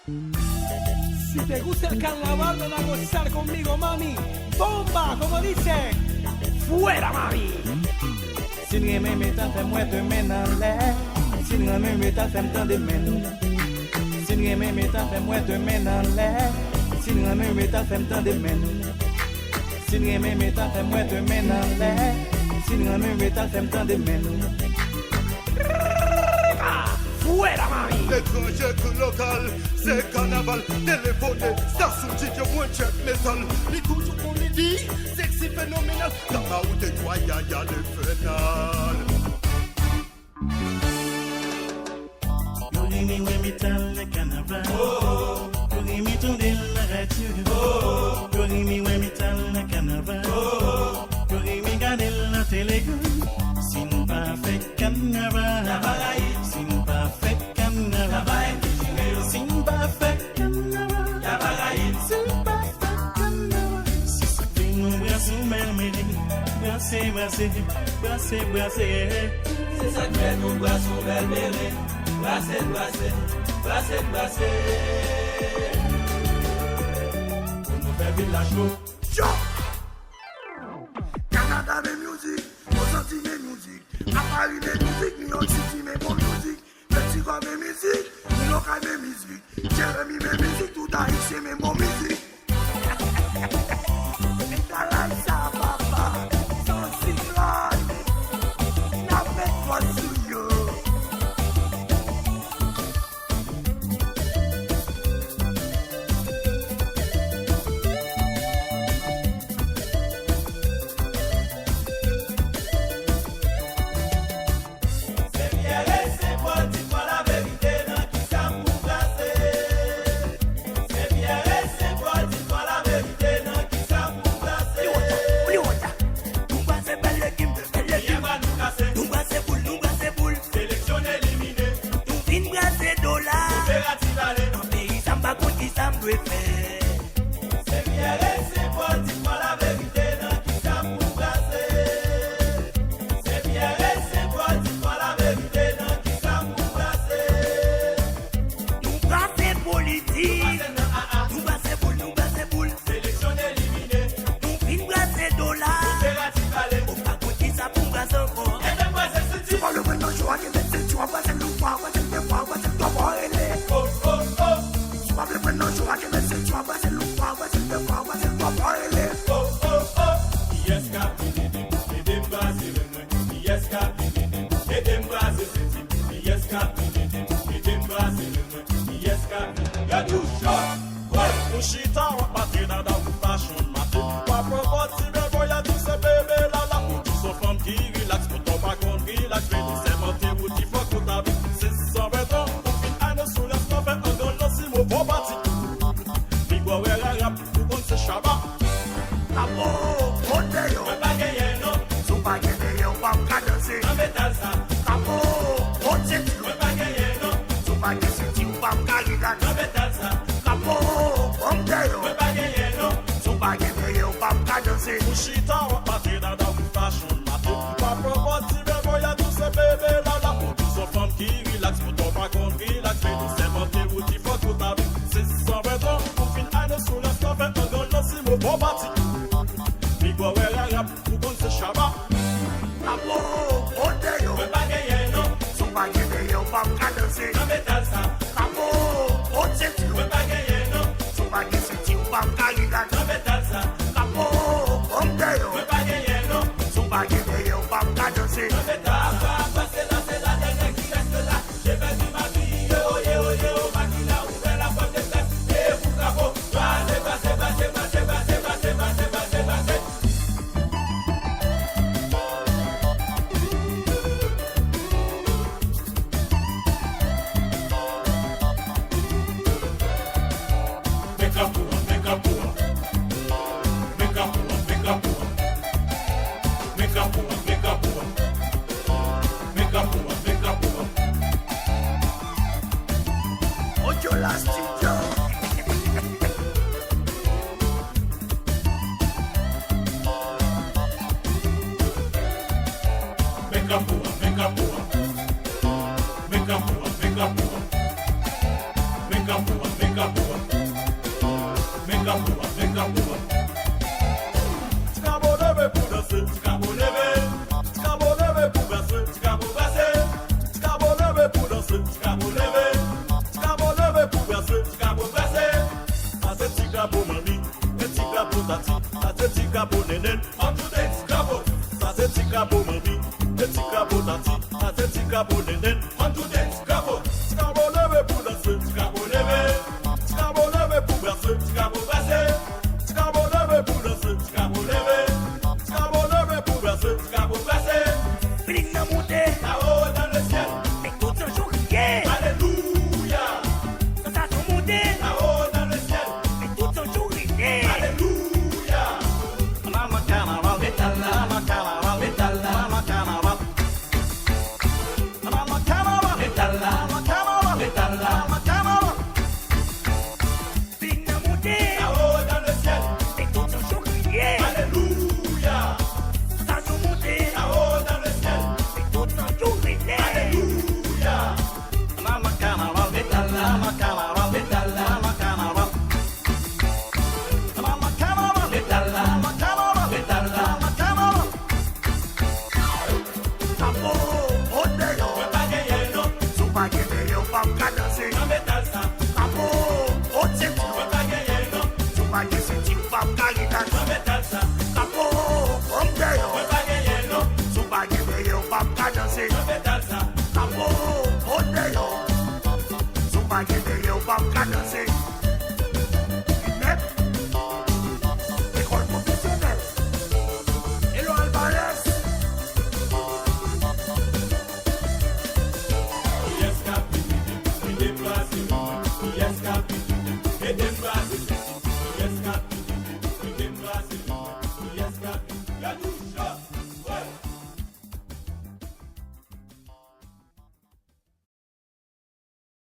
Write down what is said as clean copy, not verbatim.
Si te gusta el carnaval, ven a gozar conmigo, mami. ¡Bomba! Como dice, ¡fuera, mami! Si rien me met à faire moi te mène en l'air. Si rien me met à faire me de mène. Si rien me met à faire moi te mène en l'air. Si rien me met à faire me de mène. Si rien me met à faire moi te mène en l'air. Si rien me met à faire me de mène. ¡Fuera, mami! L'étranger que local, c'est carnaval. Téléphoné, station dit que moins check métal. Les toujours qu'on les dit, sexy phénoménal. Là-bas où t'es toi, y'a le phénal. Corrimi ouais métal le carnaval. Corrimi tourner la radio. Corrimi ouais métal le carnaval. Corrimi garder la télé. Si nous pas fait carnaval, si nous pas fait carnaval, si nous pas fait carnaval, si nous pas fait carnaval, si c'était nous brasser mermeri, brasser, brasser, brasser, brasser. C'est ça que fait nous brassons mermeri, brasser, brasser, brasser, brasser. Pour nous faire village nous. Canada de musique, aux Antilles de musique. À Paris de musique, New York City mais bonne musique. Petit quoi de musique, New York de musique. Jérémy de musique, tout Haïtien mais bonne musique. Et t'as la ça papa, sans cyclone. N'a fait toi sur yo. Make up, musique à bonne net. Prends tout tête,